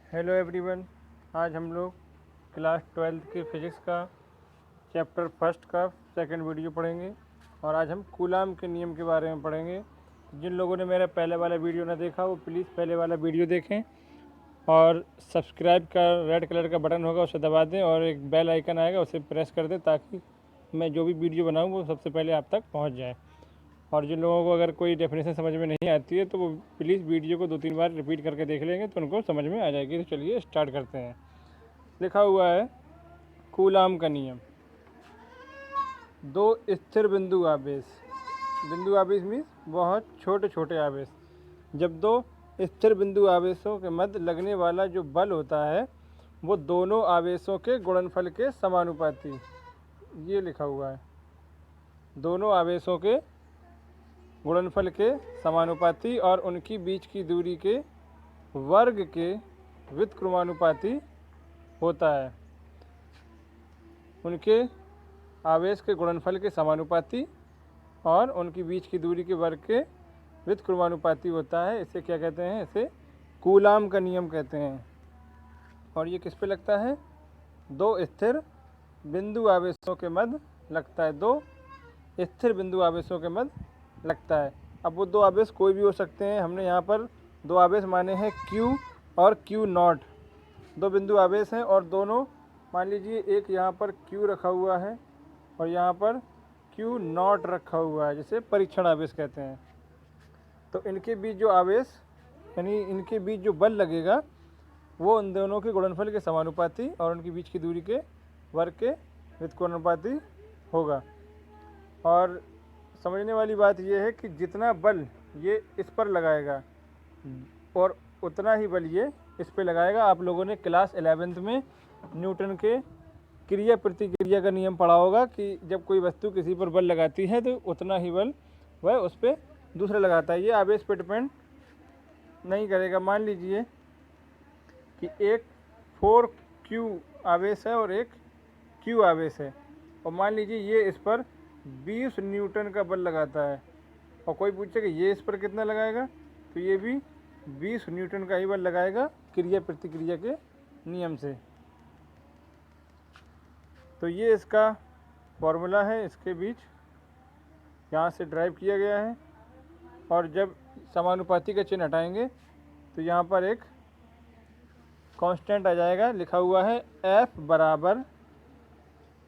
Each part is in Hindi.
Hello everyone. आज हम लोग क्लास 12th की फ़िज़िक्स का चैप्टर फर्स्ट का सेकंड वीडियो पढ़ेंगे और आज हम कूलाम के नियम के बारे में पढ़ेंगे। जिन लोगों ने मेरा पहले वाला वीडियो ना देखा वो प्लीज़ पहले वाला वीडियो देखें और सब्सक्राइब का रेड कलर का बटन होगा उसे दबा दें और एक बेल आइकन आएगा उसे प्रेस कर दें ताकि मैं जो भी वीडियो बनाऊँ वो सबसे पहले आप तक पहुँच जाए। और जिन लोगों को अगर कोई डेफिनेशन समझ में नहीं आती है तो वो प्लीज़ वीडियो को 2-3 बार रिपीट करके देख लेंगे तो उनको समझ में आ जाएगी। तो चलिए स्टार्ट करते हैं। लिखा हुआ है कूलाम का नियम। दो स्थिर बिंदु आवेश मीन्स बहुत छोटे छोटे आवेश। जब दो स्थिर बिंदु आवेशों के मध्य लगने वाला जो बल होता है वो दोनों आवेशों के गुणनफल के समानुपाती। ये लिखा हुआ है, दोनों आवेशों के गुणनफल के समानुपाती और उनकी बीच की दूरी के वर्ग के व्युत्क्रमानुपाती होता है। उनके आवेश के गुणनफल के समानुपाती और उनकी बीच की दूरी के वर्ग के व्युत्क्रमानुपाती होता है। इसे क्या कहते हैं? इसे कूलाम का नियम कहते हैं। और ये किस पे लगता है? दो स्थिर बिंदु आवेशों के मध्य लगता है। दो स्थिर बिंदु आवेशों के मध्य लगता है। अब वो दो आवेश कोई भी हो सकते हैं। हमने यहाँ पर दो आवेश माने हैं Q और Q0। दो बिंदु आवेश हैं और दोनों, मान लीजिए एक यहाँ पर Q रखा हुआ है और यहाँ पर Q0 रखा हुआ है, जिसे परीक्षण आवेश कहते हैं। तो इनके बीच जो आवेश यानी इनके बीच जो बल लगेगा वो उन दोनों के गुणनफल के समानुपाती और उनके बीच की दूरी के वर्ग के व्युत्क्रमानुपाती होगा। और समझने वाली बात यह है कि जितना बल ये इस पर लगाएगा और उतना ही बल ये इस पे लगाएगा। आप लोगों ने क्लास 11th में न्यूटन के क्रिया प्रतिक्रिया का नियम पढ़ा होगा कि जब कोई वस्तु किसी पर बल लगाती है तो उतना ही बल वह उस पर दूसरा लगाता है। ये आवेश पर डिपेंड नहीं करेगा। मान लीजिए कि एक 4Q आवेश है और एक Q आवेश है और मान लीजिए ये इस पर 20 न्यूटन का बल लगाता है और कोई पूछे कि ये इस पर कितना लगाएगा, तो ये भी 20 न्यूटन का ही बल लगाएगा क्रिया प्रतिक्रिया के नियम से। तो ये इसका फॉर्मूला है, इसके बीच यहाँ से ड्राइव किया गया है। और जब समानुपाती का चिन्ह हटाएंगे तो यहाँ पर एक कांस्टेंट आ जाएगा। लिखा हुआ है F बराबर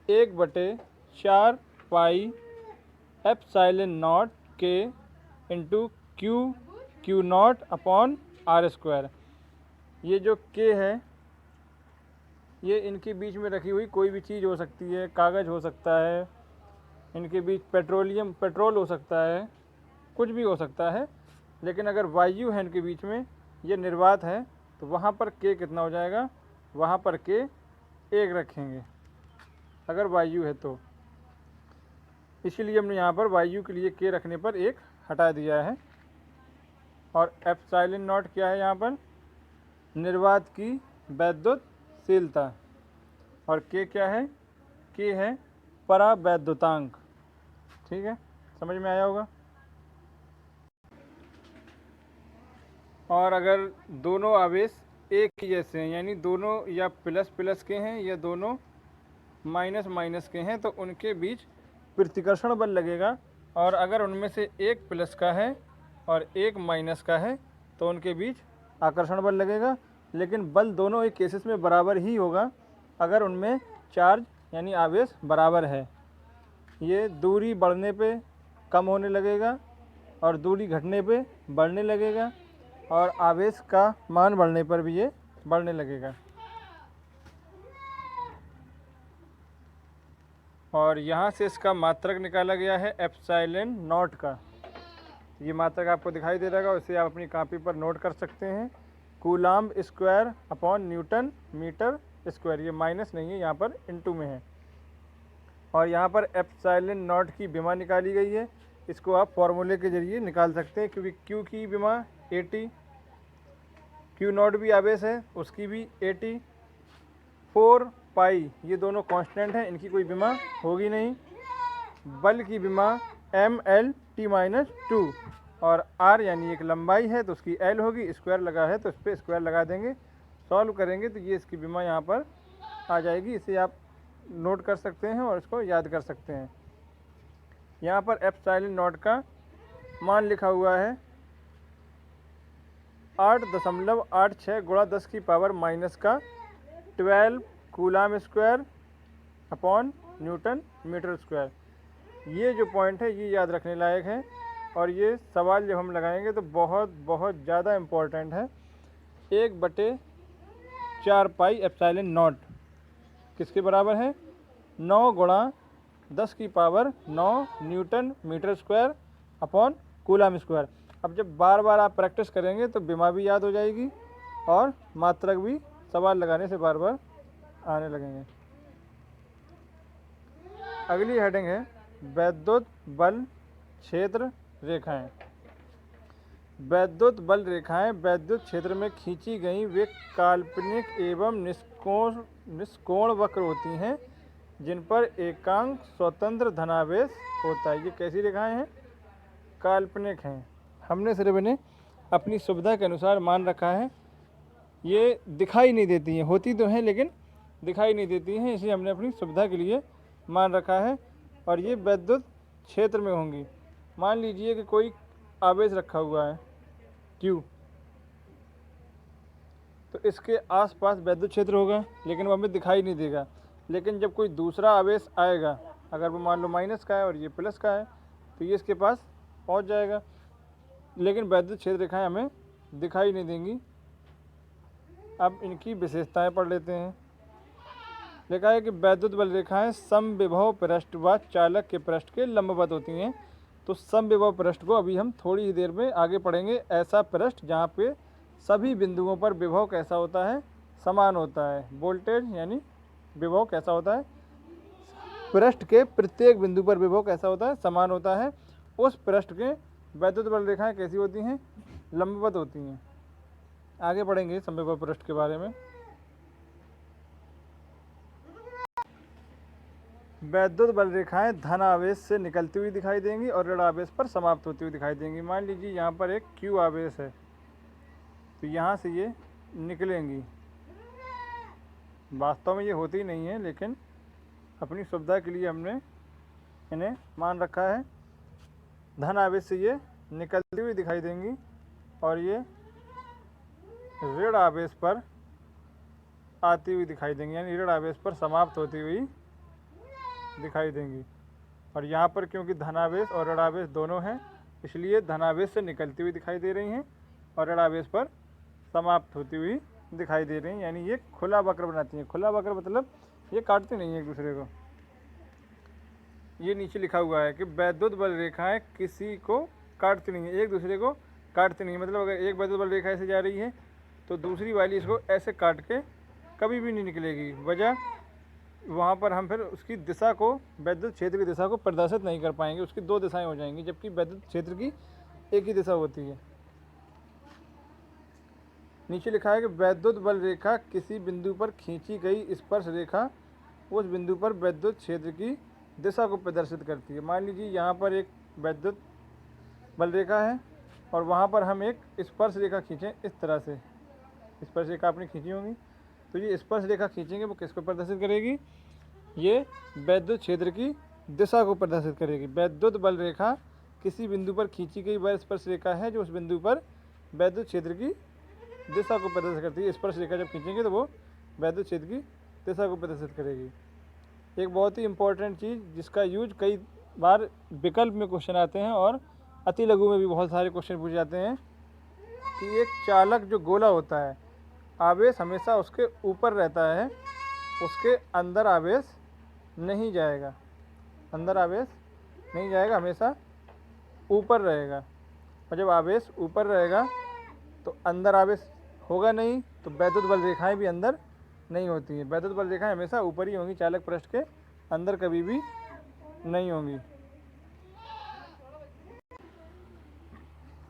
1/4 पाई एप्सिलॉन नॉट के इंटू Q0 अपॉन R²। ये जो K है ये इनके बीच में रखी हुई कोई भी चीज़ हो सकती है। कागज़ हो सकता है, इनके बीच पेट्रोल हो सकता है, कुछ भी हो सकता है। लेकिन अगर वायु है इनके बीच में, ये निर्वात है, तो वहाँ पर K कितना हो जाएगा? वहाँ पर K 1 रखेंगे अगर वायु है तो। इसीलिए हमने यहाँ पर वायु के लिए K रखने पर 1 हटा दिया है। और एप्सिलॉन नॉट क्या है? यहाँ पर निर्वात की वैद्युतशीलता। और K क्या है? K है परावैद्युतांक। ठीक है, समझ में आया होगा। और अगर दोनों आवेश एक ही जैसे हैं, यानी दोनों या प्लस प्लस के हैं या दोनों माइनस माइनस के हैं, तो उनके बीच प्रतिकर्षण बल लगेगा। और अगर उनमें से एक प्लस का है और एक माइनस का है तो उनके बीच आकर्षण बल लगेगा। लेकिन बल दोनों ही केसेस में बराबर ही होगा अगर उनमें चार्ज यानी आवेश बराबर है। ये दूरी बढ़ने पे कम होने लगेगा और दूरी घटने पे बढ़ने लगेगा और आवेश का मान बढ़ने पर भी ये बढ़ने लगेगा। और यहाँ से इसका मात्रक निकाला गया है एप्सिलॉन नॉट का। ये मात्रक आपको दिखाई दे रहा है, उसे आप अपनी कॉपी पर नोट कर सकते हैं। Coulomb square upon newton metre square. ये माइनस नहीं है, यहाँ पर इनटू में है। और यहाँ पर एप्सिलॉन नॉट की विमा निकाली गई है। इसको आप फॉर्मूले के जरिए निकाल सकते हैं, क्योंकि Q की विमा 80, Q0 भी आवेश है उसकी भी 80, 4 पाई ये दोनों कांस्टेंट हैं, इनकी कोई विमा होगी नहीं। बल की विमा MLT-2 और R यानी एक लंबाई है तो उसकी L होगी। स्क्वायर लगा है तो उस पर स्क्वायर लगा देंगे, सॉल्व करेंगे तो ये इसकी विमा यहाँ पर आ जाएगी। इसे आप नोट कर सकते हैं और इसको याद कर सकते हैं। यहाँ पर एप्सिलॉन नॉट का मान लिखा हुआ है 8.86 गुणा 10 की पावर माइनस का 12 coulomb square upon newton metre square. ये जो पॉइंट है ये याद रखने लायक है और ये सवाल जब हम लगाएंगे तो बहुत बहुत ज़्यादा इम्पोर्टेंट है। 1/4 पाई एप्सिलॉन नॉट किसके बराबर है? 9 गुणा 10 की power 9 newton metre square upon coulomb square. अब जब बार बार आप प्रैक्टिस करेंगे तो विमा भी याद हो जाएगी और मात्रक भी सवाल लगाने से बार बार आने लगेंगे। अगली हेडिंग है वैद्युत बल क्षेत्र रेखाएं। वैद्युत बल रेखाएं वैद्युत क्षेत्र में खींची गई वे काल्पनिक एवं निष्कोण वक्र होती हैं जिन पर एकांक स्वतंत्र धनावेश होता है। ये कैसी रेखाएं हैं? काल्पनिक हैं। हमने सिर्फ इन्हें अपनी सुविधा के अनुसार मान रखा है। ये दिखाई नहीं देती हैं, होती तो हैं लेकिन दिखाई नहीं देती हैं, इसे हमने अपनी सुविधा के लिए मान रखा है और ये वैद्युत क्षेत्र में होंगी। मान लीजिए कि कोई आवेश रखा हुआ है Q, तो इसके आसपास वैद्युत क्षेत्र होगा लेकिन वो हमें दिखाई नहीं देगा। लेकिन जब कोई दूसरा आवेश आएगा, अगर वो मान लो माइनस का है और ये प्लस का है, तो ये इसके पास पहुंच जाएगा लेकिन वैद्युत क्षेत्र रेखाएं हमें दिखाई नहीं देंगी। अब इनकी विशेषताएं पढ़ लेते हैं। लिखा है कि वैद्युत बल रेखाएं समविभव पृष्ठ व चालक के पृष्ठ के लंबवत होती हैं। तो समविभव पृष्ठ को अभी हम थोड़ी ही देर में आगे पढ़ेंगे। ऐसा पृष्ठ जहाँ पे सभी बिंदुओं पर विभव कैसा होता है? समान होता है। वोल्टेज यानी विभव कैसा होता है? पृष्ठ के प्रत्येक बिंदु पर विभव कैसा होता है? समान होता है। उस पृष्ठ के वैद्युत बल रेखाएं कैसी होती हैं? लंबवत होती हैं। आगे पढ़ेंगे समविभव पृष्ठ के बारे में। वैद्युत बल रेखाएं धन आवेश से निकलती हुई दिखाई देंगी और ऋण आवेश पर समाप्त होती हुई दिखाई देंगी। मान लीजिए यहाँ पर एक Q आवेश है तो यहाँ से ये निकलेंगी। वास्तव में ये होती नहीं है लेकिन अपनी सुविधा के लिए हमने इन्हें मान रखा है। धन आवेश से ये निकलती हुई दिखाई देंगी और ये ऋण आवेश पर आती हुई दिखाई देंगी, यानी ऋण आवेश पर समाप्त होती हुई दिखाई देंगी। और यहाँ पर क्योंकि धनावेश और ऋणावेश दोनों हैं इसलिए धनावेश से निकलती हुई दिखाई दे रही हैं और ऋणावेश पर समाप्त होती हुई दिखाई दे रही हैं, यानी ये खुला वक्र बनाती हैं। खुला वक्र मतलब ये काटती नहीं है एक दूसरे को। ये नीचे लिखा हुआ है कि वैद्युत बल रेखाएं किसी को काटती नहीं है, एक दूसरे को काटती नहीं है। मतलब अगर एक वैद्युत बल रेखा ऐसे जा रही है तो दूसरी वाली इसको ऐसे काट के कभी भी नहीं निकलेगी। वजह वहाँ पर हम फिर उसकी दिशा को, वैद्युत क्षेत्र की दिशा को प्रदर्शित नहीं कर पाएंगे, उसकी दो दिशाएं हो जाएंगी जबकि वैद्युत क्षेत्र की एक ही दिशा होती है। नीचे लिखा है कि वैद्युत बल रेखा किसी बिंदु पर खींची गई स्पर्श रेखा उस बिंदु पर वैद्युत क्षेत्र की दिशा को प्रदर्शित करती है। मान लीजिए यहाँ पर एक वैद्युत बल रेखा है और वहाँ पर हम एक स्पर्श रेखा खींचें, इस तरह से स्पर्श रेखा आपने खींची होगी, तो ये स्पर्श रेखा खींचेंगे वो किसको प्रदर्शित करेगी? ये वैद्युत क्षेत्र की दिशा को प्रदर्शित करेगी। वैद्युत बल रेखा किसी बिंदु पर खींची गई वह स्पर्श रेखा है जो उस बिंदु पर वैद्युत क्षेत्र की दिशा को प्रदर्शित करती है। स्पर्श रेखा जब खींचेंगे तो वो वैद्युत क्षेत्र की दिशा को प्रदर्शित करेगी। एक बहुत ही इंपॉर्टेंट चीज़ जिसका यूज कई बार विकल्प में क्वेश्चन आते हैं और अति लघु में भी बहुत सारे क्वेश्चन पूछे जाते हैं कि एक चालक जो गोला होता है, आवेश हमेशा उसके ऊपर रहता है, उसके अंदर आवेश नहीं जाएगा। अंदर आवेश नहीं जाएगा, हमेशा ऊपर रहेगा। और जब आवेश ऊपर रहेगा तो अंदर आवेश होगा नहीं, तो वैद्युत बल रेखाएं भी अंदर नहीं होती हैं। वैद्युत बल रेखाएं हमेशा ऊपर ही होंगी, चालक पृष्ठ के अंदर कभी भी नहीं होंगी।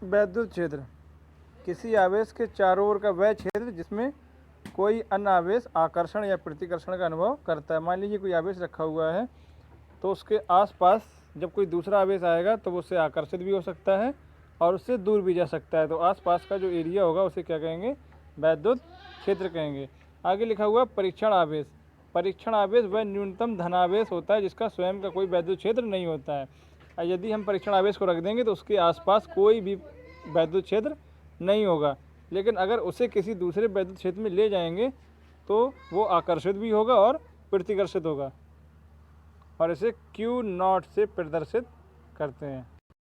वैद्युत क्षेत्र किसी आवेश के चारों ओर का वह क्षेत्र जिसमें कोई अन्य आवेश आकर्षण या प्रतिकर्षण का अनुभव करता है। मान लीजिए कोई आवेश रखा हुआ है तो उसके आसपास जब कोई दूसरा आवेश आएगा तो वो उससे आकर्षित भी हो सकता है और उससे दूर भी जा सकता है। तो आसपास का जो एरिया होगा उसे क्या कहेंगे? वैद्युत क्षेत्र कहेंगे। आगे लिखा हुआ परीक्षण आवेश। परीक्षण आवेश वह न्यूनतम धनावेश होता है जिसका स्वयं का कोई वैद्युत क्षेत्र नहीं होता है। और यदि हम परीक्षण आवेश को रख देंगे तो उसके आसपास कोई भी वैद्युत क्षेत्र नहीं होगा, लेकिन अगर उसे किसी दूसरे वैद्युत क्षेत्र में ले जाएंगे तो वो आकर्षित भी होगा और प्रतिकर्षित होगा, और इसे Q0 से प्रदर्शित करते हैं।